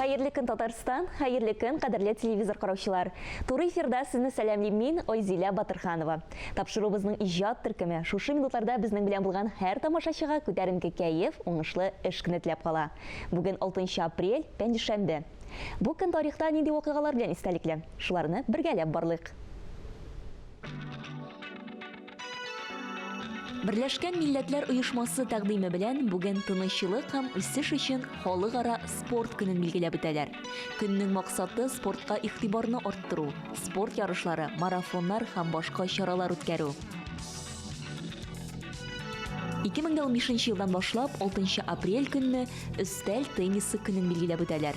Хайырлы көн Татарстан, хайырлы көн кадерле телевизор караучылар. Туры эфирда сезне сәламлим мин Ойзиля Батырханова. Тапшырубызның иҗат төркеме шушы минутларда безнең белән булган һәр тамашачыга күтәренке кәеф, уңышлы эш көне теләп кала. Бүген 6 апрель, пәнҗешәмбе. Бу көн тарихта нинди вакыйгалар белән истәлекле? Шуларны бергәләп барлыйк. Берләшкән Милләтләр оешмасы тәкъдиме белән бүген тынычлык һәм үсеш өчен халыкара спорт көнен билгеләп үтәләр. Көннең максаты спортка игътибарны арттыру, спорт ярышлары, марафоннар һәм башка чаралар үткәрү. 2015 елдан башлап 6 апрель көнне өстәл теннисы көнен билгеләп үтәләр.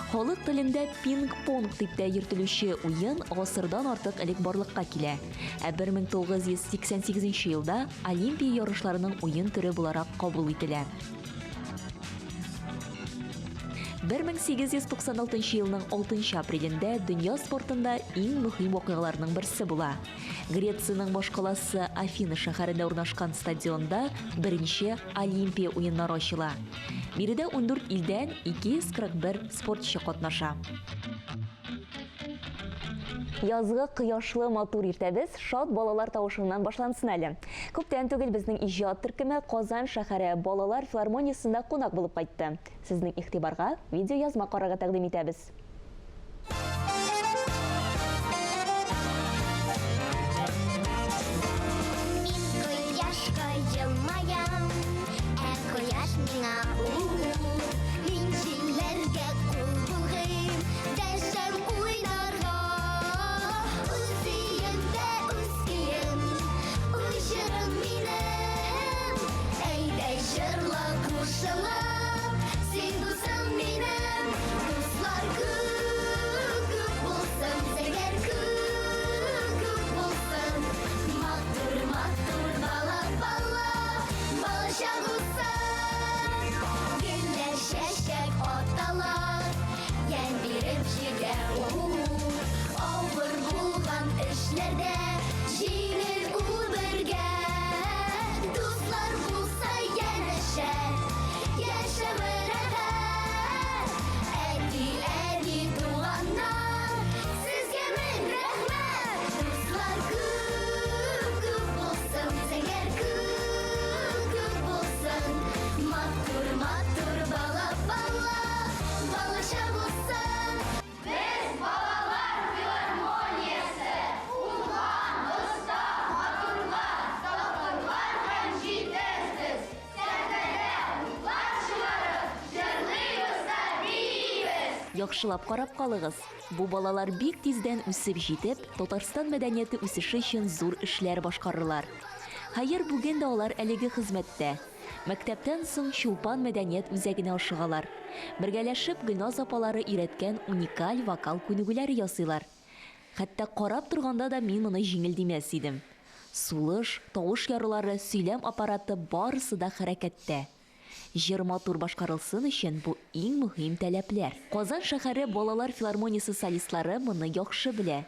Халык телендә пинг-понг дип тә йөртелүче уен гасырдан артык элек барлыкка килә. 1988 елда Олимпия ярышларының уен төре буларак кабул ителә. 1896 елның 6 апрелендә дөнья спортында иң мөһим вакыйгаларның берсе була. Грециянең башкаласы Афина шәһәрендә урнашкан стадионда беренче Олимпия уеннары ачыла. Биредә 14 илдән 241 спортчы катнаша. Язгы кояшлы матур иртәбез шат балалар тавышыннан башлансын әле. Күптән түгел безнең иҗат төркеме Казан шәһәре балалар филармониясендә кунак булып кайтты. Сезнең игътибарга видео язма карарга тәкъдим итәбез. Яхшылап карап калыгыз. Бу балалар бик тиздән үсеп җитеп, Татарстан мәдәнияте үсеше өчен зур эшләр башкарырлар. Хәер, бүген дә алар әлеге хезмәттә. Мәктәптән соң Чулпан мәдәният үзәгенә ашыгалар. Бергәләшеп Гөлназ апалары өйрәткән уникаль вокал күнегүләре ясыйлар. Хәтта карап торганда да мин моны җиңел димәс идем. Сулыш, тавыш ярулары, сөйләм аппараты барысы да хәрәкәттә. Җыр матур башкарылсын өчен бу иң мөһим таләпләр. Казан шәһәре балалар филармониясе солистлары моны яхшы белә.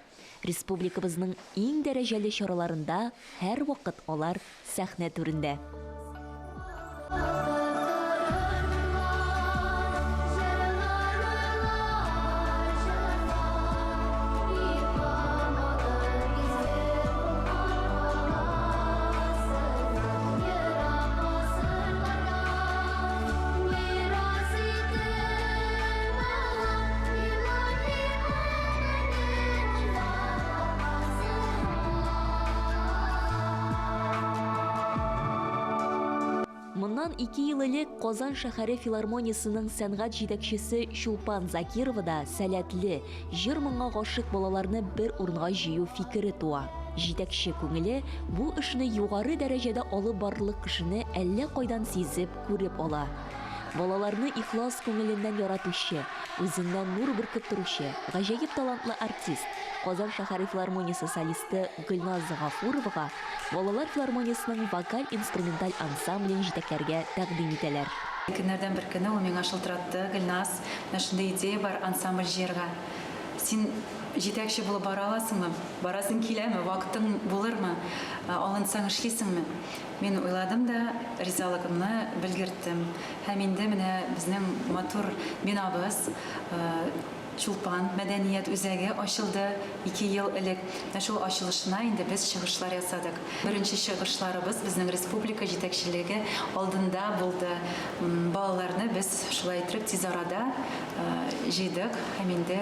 Республикабызның иң дәрәҗәле чараларында һәр вакыт алар сәхнә түрендә. Моннан 2 ел элек Казан шәһәре филармониясының сәнгать җитәкчесе Чулпан Закирова да сәләтле, җыр моңа гашык балаларны бер урынга җыю фикере туа. Җитәкче күңеле бу эшне югары дәрәҗәдә алып барлык кешене әллә кайдан сизеп, күреп ала. Балаларны ихлас күңеленнән яратучы, үзеннән нур бөркеп торучы, гаҗәеп талантлы артист Казан шәһәре филармониясе солисты Гөлназ Гафуровага балалар филармониясының вокаль-инструменталь ансамблен җитәкләргә тәкъдим итәләр. Көннәрдән бер көнне ул миңа шылтыратты: Гөлназ, менә шундый идея бар ансамбль җыярга. син жетекші болып бара аласыңмы? Барасың келемі? Вақытың болырмы? Алынсаң эшлисеңме? Мен ойладым да ризалыгымны белгерттем. Һәм инде менә безнең матур бинабыз Чулпан мәдәният үзәге ачылды 2 ел элек. Шул ачылышына инде без чыгышлар ясадык. Беренче чыгышларыбыз безнең республика җитәкчелеге алдында булды. Балаларны без шулай итеп тиз арада җыйдык һәм инде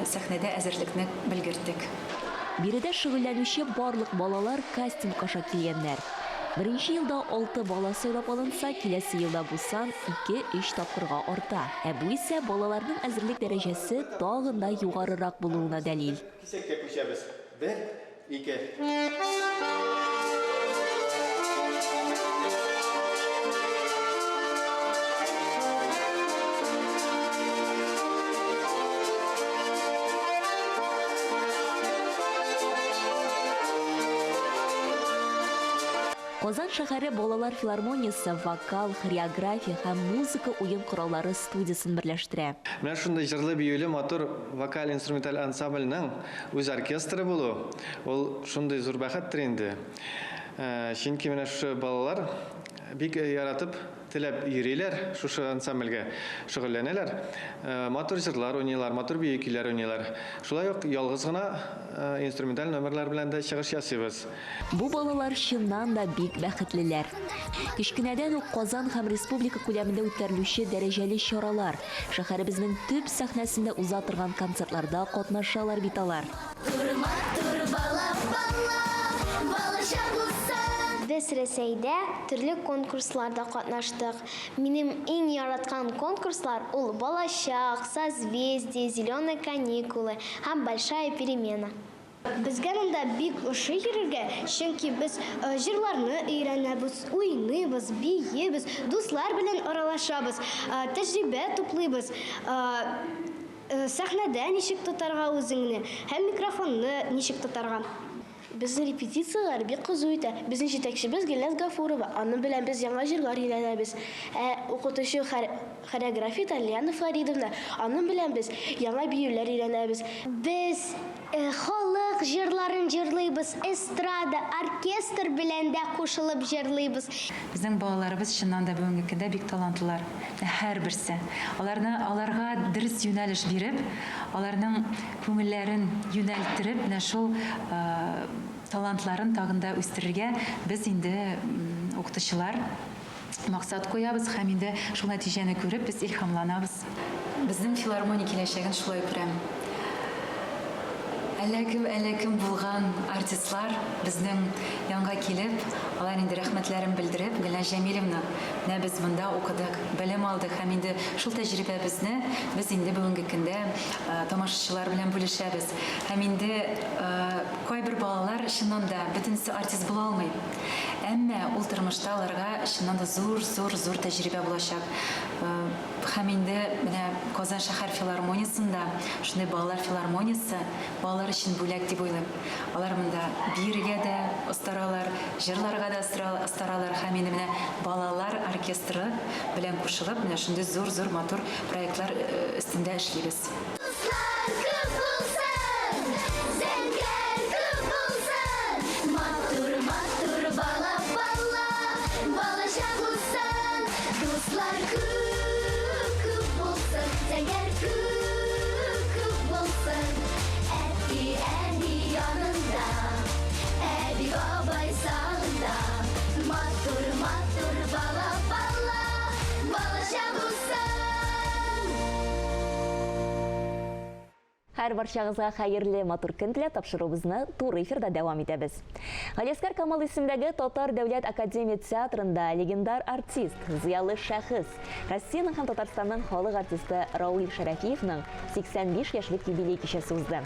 сәхнәдә әзерлекне белгерттек. Биредә шөгыльләнүче барлык балалар кастинг аша килгәннәр. Беренче елда 6 бала сайлап алынса, киләсе елда бусан 2-3 тапкырга арта. Бу исә балаларның әзерлек дәрәҗәсе тагын да югарырак булуына дәлил. Кисәккә күчәбез. 1, 2. Казан шәһәре балалар филармониясы вокал, хореография һәм музыка уен кораллары студиясын берләштерә. Менә шундай җырлы биюле матур вокаль инструменталь ансамбльнең үз оркестры булу, ул шундай зур бәхеттер инде. Чөнки менә шу балалар бик яратып теләп йөриләр, шушы ансамбльгә шөгыльләнәләр. Матур җырлар уйныйлар, матур бию көйләр уйныйлар. Шулай ук ялгыз гына инструменталь номерлар белән дә чыгыш ясыйбыз. Бу балалар чыннан да бик бәхетлеләр. Кичкенәдән үк Казан һәм республика күләмендә үткәрелүче дәрәҗәле чаралар, шәһәребезнең төп сәхнәсендә уза торган концертларда катнашалар бит алар. Без Рәсәйдә төрле конкурсларда катнаштык. Минем иң яраткан конкурслар ул «Балачак», «Созвездие», «Зеленые каникулы» һәм «Большая перемена». Безгә монда бик ошый йөрергә, чөнки без җырларны өйрәнәбез, уйныйбыз, биебез, дуслар белән аралашабыз, тәҗрибә туплыйбыз. Сәхнәдә ничек тотарга үзеңне һәм микрофонны ничек тотарга. Безнең репетицияләр бик кызу итә. Безнең җитәкчебез Гөлназ Гафурова. Аның белән без яңа җырлар өйрәнәбез. Укытучы хореография Тальяна Фаридовна. Аның белән без яңа биюләр өйрәнәбез. Без халык җырларын җырлыйбыз, эстрада, оркестр белән дә кушылып җырлыйбыз. Безнең балаларыбыз чыннан да бүгенге көндә бик талантлылар. Һәрберсе. Аларга дөрес юнәлеш биреп, аларның күңелләрен юнәлттереп, менә шул талантларын тагында үстерергә без инде укытучылар максат куябыз һәм инде шул нәтиҗәне күреп без илһамланабыз. Безнең филармония киләчәген шулай күрәм. Әләкем булган артистлар безнең янга килеп, алар инде рәхмәтләрен белдереп, Гөлназ Җәмилевна, менә без монда укыдык, белем алдык һәм инде шул тәҗрибәбезне без инде бүгенге көндә тамашачылар белән бүлешәбез. Һәм инде кайбер балалар чыннан да бөтенсе артист була алмый. Әмма ул тормышта аларга чыннан да зур тәҗрибә булачак. Һәм инде менә Казан шәһәр филармониясында шундый балалар филармониясы балалар өчен бүләк дип уйлыйм. Алар монда биергә дә остаралар, җырларга да остаралар һәм инде менә балалар оркестры белән кушылып, менә шундый зур матур проектлар өстендә эшлибез. Һәр барчагызга хәерле матур көн теләп тапшыруыбызны туры эфирда дәвам итәбез. Галиәскәр Камал исемендәге Татар дәүләт академия театрында легендар артист, зыялы шәхес, Россиянең һәм Татарстанның халык артисты Рауль Шәрәфиевның 85 яшьлек юбилей кичәсе узды.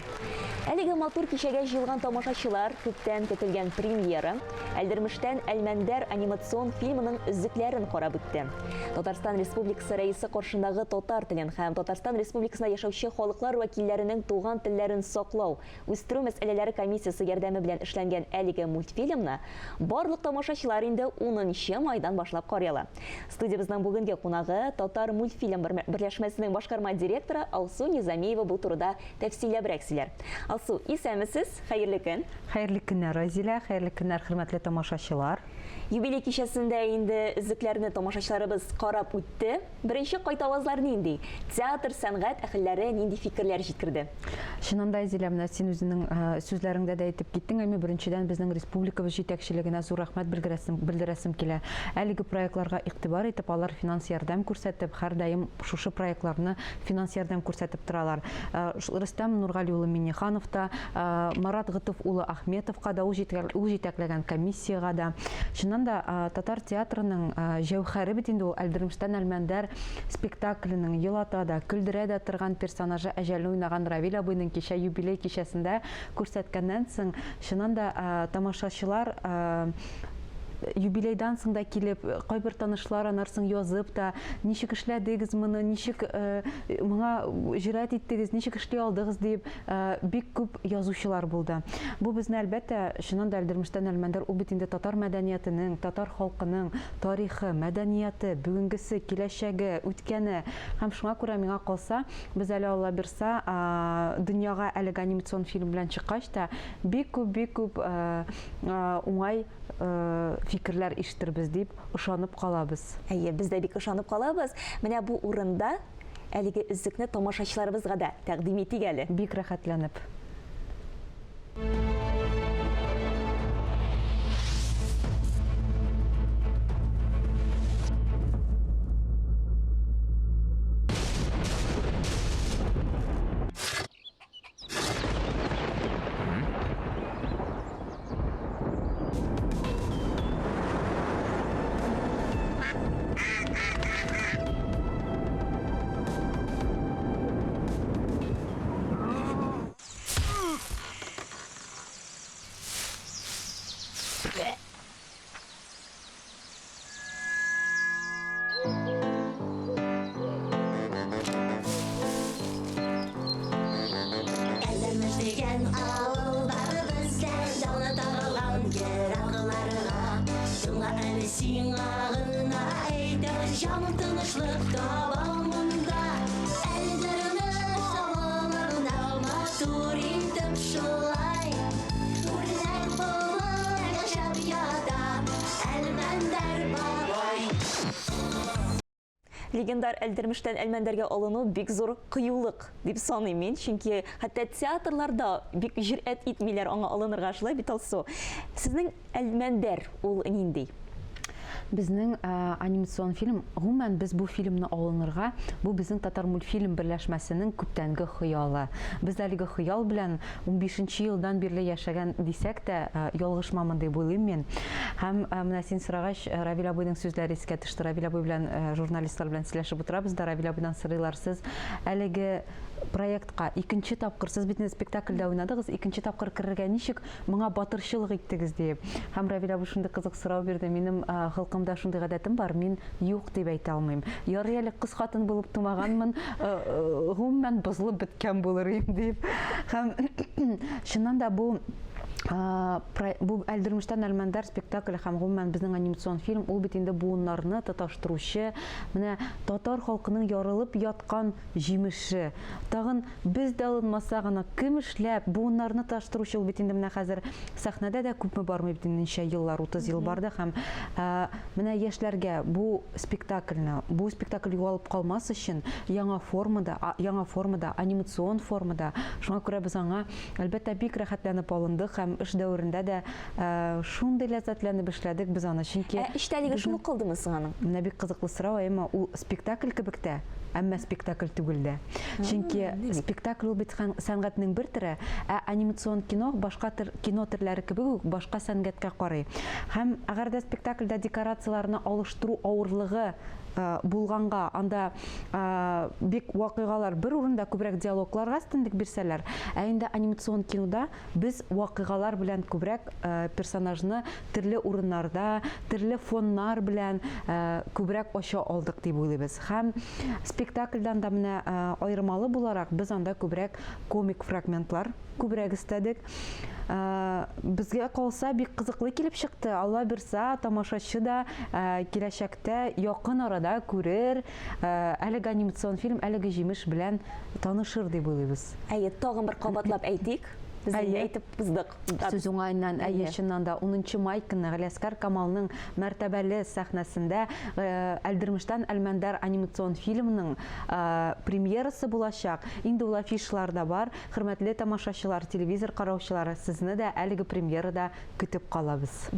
Әлеге матур кичәгә җыелган тамашачылар күптән көтелгән премьера Әлдермештән Әлмәндәр анимацион фильмының өзекләрен карап үтте. Татарстан Республикасы рәисе каршындагы татар телен һәм Татарстан Республикасында яшәүче халыклар вәкилләренең яшьләрнең туган телләрен саклау, үстерү мәсьәләләре комиссиясе ярдәме белән эшләнгән әлеге мультфильмны барлык тамашачылар инде 10 майдан башлап карыйлар. Студиябызның бүгенге кунагы Татар мультфильм берләшмәсенең башкарма директоры Алсу Низамиева бу турыда тәфсилләбрәк сөйләр. Алсу, исәмесез? Хәерле көн. Хәерле көннәр, Разилә, хәерле көннәр, хөрмәтле тамашачылар. Юбилей кичәсендә инде үзекләрне тамашачыларыбыз карап үтте. Беренче кайтавазлар нинди? Театр, сәнгать әһелләре нинди фикерләр җиткерде? Чыннан да, Разилә, менә син үзенең сүзләреңдә дә әйтеп киттең, әмма беренчедән безнең республикабыз җитәкчелегенә зур рәхмәт белдерәсем килә. Әлеге проектларга игътибар итеп, алар финанс ярдәм күрсәтеп, һәрдаим шушы проектларны финанс ярдәм күрсәтеп торалар. Рөстәм Нургали улы Минниханов та, Марат Гытов улы Ахметовка да, ул җитәкләгән комиссияга да. Чыннан да, Татар театрының җәүһәре бит инде ул Әлдермештән Әлмәндәр спектакленең елатада, көлдерә дә торган персонажы әҗәлне уйнаган Равил абыйның кичә юбилей кичәсендә күрсәткәннән соң, чыннан да тамашачылар юбилейдан соң да килеп, кайбер танышлар анарсын язып та, ничек эшләдегез моны, ничек моңа җөрәт иттегез, ничек эшли алдыгыз дип, бик күп язучылар булды. Бу безне әлбәттә, чыннан да Әлдермештән Әлмәндәр ул бит инде татар мәдәниятенең, татар халкының тарихы, мәдәнияте, бүгенгесе, киләчәге, үткәне һәм шуңа күрә миңа калса, без әле Алла бирсә, дөньяга әлеге анимацион фильм белән чыккач та, бик күп уңай фикерләр ишеттербез дип ышанып калабыз. Әйе, без дә бик ышанып калабыз. Менә бу урында әлеге үзекне тамашачыларыбызга да тәкъдим итик әле. Бик рәхәтләнеп. Әлдермештеген авылдары бізден жауна тағылған керағыларға Шыңға әлі сиңағына әйтер жамын тынышлық табам мұнда Әлдермеш ауылына матур итіп шулай Үрнәк болып яшап ята Әлмәндәр бабай Легендар Әлдермештән Әлмәндәргә алыну бик зур кыюлык дип саныйм мин, чөнки хәтта театрларда бик җөрьәт итмиләр аңа алынырга шулай бит Алсу. Сезнең Әлмәндәр ул нинди? Безнең анимацион фильм, гомумән без бу фильмны алынырга, бу безнең Татар мультфильм берләшмәсенең күптәнге хыялы. Без әлеге хыял белән 15нче елдан бирле яшәгән дисәк тә, ялгышмамын дип уйлыйм мин. Һәм менә син сорагач, Равил абыйның сүзләре искә төште. Равил абый белән журналистлар белән сөйләшеп утырабыз да, Равил абыйдан сорыйлар, сез әлеге проектка икенче тапкыр, сез бит спектакльдә уйнадыгыз, икенче тапкыр керергә ничек моңа батырчылык иттегез дип. Һәм Равил абый шундый кызык сорау бирде. Минем халкымда шундый гадәтем бар, мин юк дип әйтә алмыйм. Ярый әле кыз хатын булып тумаганмын, гомумән бозылып беткән булыр идем дип. Һәм чыннан да бу Әлдермештән Әлмәндәр спектакле һәм гомумән безнең анимацион фильм ул бит инде буыннарны тоташтыручы, менә татар халкының ярылып яткан җимеше. Тагын без дә алынмаса гына кем эшләп буыннарны тоташтыручы ул бит инде менә хәзер сәхнәдә дә күпме бармый бит инде ничә еллар, 30 ел барды һәм менә яшьләргә бу спектакль югалып калмас өчен яңа формада, анимацион формада, шуңа күрә без аңа әлбәттә бик рәхәтләнеп алындык һәм эш дәверендә дә шундый ләззәтләнеп эшләдек без аны, чөнки Эштәлеге шуны кылдымы соң аның? Менә бик кызыклы сорау, әмма ул спектакль кебек тә, әмма спектакль түгел дә. Чөнки спектакль ул бит сәнгатьнең бер төре, анимацион кино башка кино төрләре кебек үк башка сәнгатькә карый. Һәм әгәр дә спектакльдә декорацияларны алыштыру авырлыгы булганга, анда бик вакыйгалар бер урында күбрәк диалогларга өстенлек бирсәләр, ә инде анимацион кинода без вакыйгалар белән күбрәк персонажны төрле урыннарда, төрле фоннар белән күбрәк ача алдык дип уйлыйбыз. Һәм спектакльдән да менә аермалы буларак без анда күбрәк комик фрагментлар күбрәк истәдек. Безгә калса бик кызыклы килеп чыкты. Алла бирсә, тамашачы да киләчәктә якын арада күрер, әлеге анимацион фильм әлеге җимеш белән танышыр дип уйлыйбыз. Әйе, тагын бер кабатлап әйтик. Без әйтеп уздык. Сүз уңайыннан чыннан да 10 май көнне Галиәскәр Камалның мәртәбәле сәхнәсендә Әлдермештән Әлмәндәр анимацион фильмның премьерасы булачак. Инде ул афишаларда бар. Хөрмәтле тамашачылар, телевизор караучылары, сезне дә әлеге премьерада көтеп калабыз.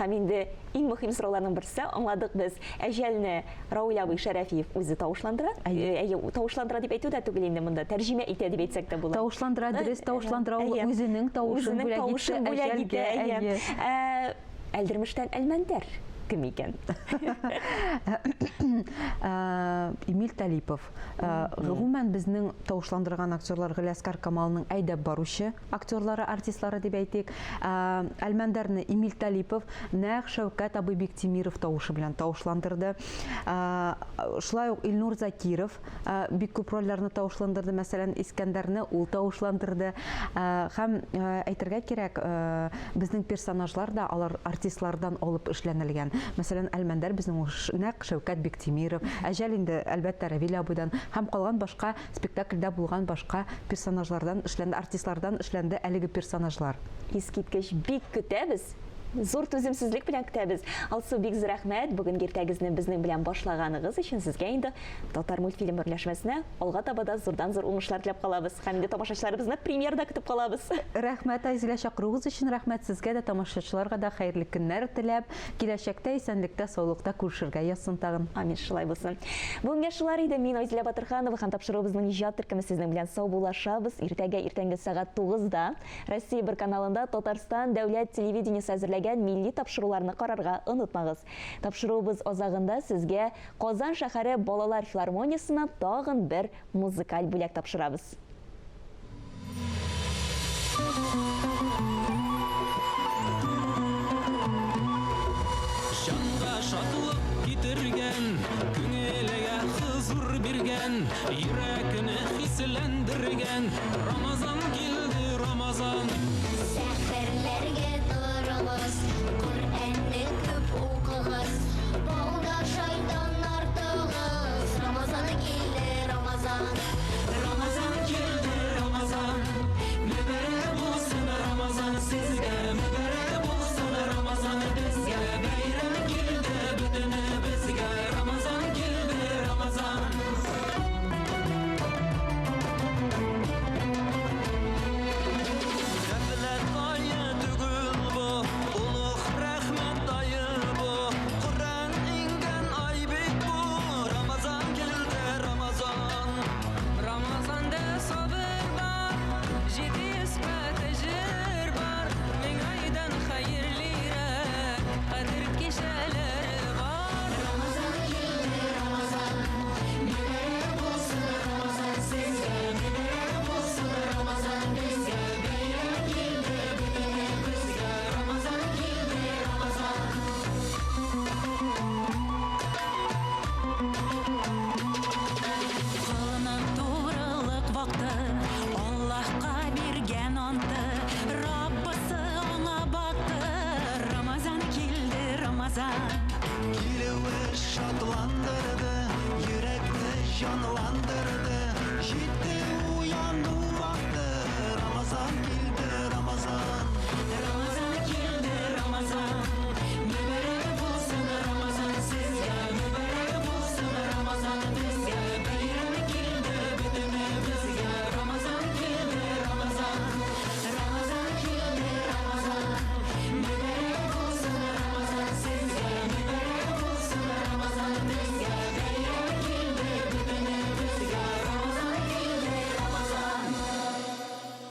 Һәм инде иң мөһим сорауларның берсе, аңладык без, әҗәлне Рауил абый Шәрәфиев үзе тавышландыра. Әйе, тавышландыра дип әйтү дә түгел инде монда. Тәрҗемә итә дип әйтсәк тә була. Тавышландыра, дөрес тавышландыра, ул үзенең тавышын бүләк итә. Әлдермештән Әлмәндәр кем икән? Эмиль Талипов. Гомумән безнең тавышландырган актерлар Галиәскәр Камалның әйдәп баручы актерлары, артистлары дип әйтик. Әлмәндәрне Эмиль Талипов, нәкъ Шәүкәт абый Биктимиров тавышы белән тавышландырды. Шулай ук Илнур Закиров бик күп рольләрне тавышландырды. Мәсәлән, Искәндәрне ул тавышландырды. Һәм әйтергә кирәк, безнең персонажлар да алар артистлардан алып эшләнелгән. Мәсәлән, Әлмәндәр безнең нәкъ Шәүкәт Биктимиров, әҗәл инде әлбәттә Равил абыйдан һәм калган башка спектакльдә булган башка персонажлардан эшләнде, артистлардан эшләнде әлеге персонажлар. Искиткеч бик көтәбез. Зур түземсезлек белән көтәбез. Алсу, бик зур рәхмәт. Бүген иртәгезне безнең белән башлаганыгыз өчен сезгә инде Татар мультфильм берләшмәсенә алга таба да зурдан-зур уңышлар теләп калабыз. Һәм инде тамашачыларыбызны премьерда көтеп калабыз. Рәхмәт, Айзилә, чакыруыгыз өчен рәхмәт сезгә дә, тамашачыларга да хәерле көннәр теләп, киләчәктә исәнлектә, саулыкта күрешергә язсын тагын. Амин, шулай булсын. Бүгенгә шулар иде. Мин Айзилә Батырханова һәм тапшыруыбызның иҗат төркеме сезнең белән сау булашабыз. Иртәнге сәгать 9-да Россия 1 каналында Татарстан дәүләт телевидениесе әзерләгән милли тапшыруларны карарга онытмагыз. Тапшыруыбыз азагында сезгә Казан шәһәре балалар филармониясына тагын бер музыкаль бүләк тапшырабыз. Жанга шатлык китергән, күңелгә хузур биргән, йөрәкне хисләндергән, Рамазан килде, Рамазан. Сәфәрләргә торабыз,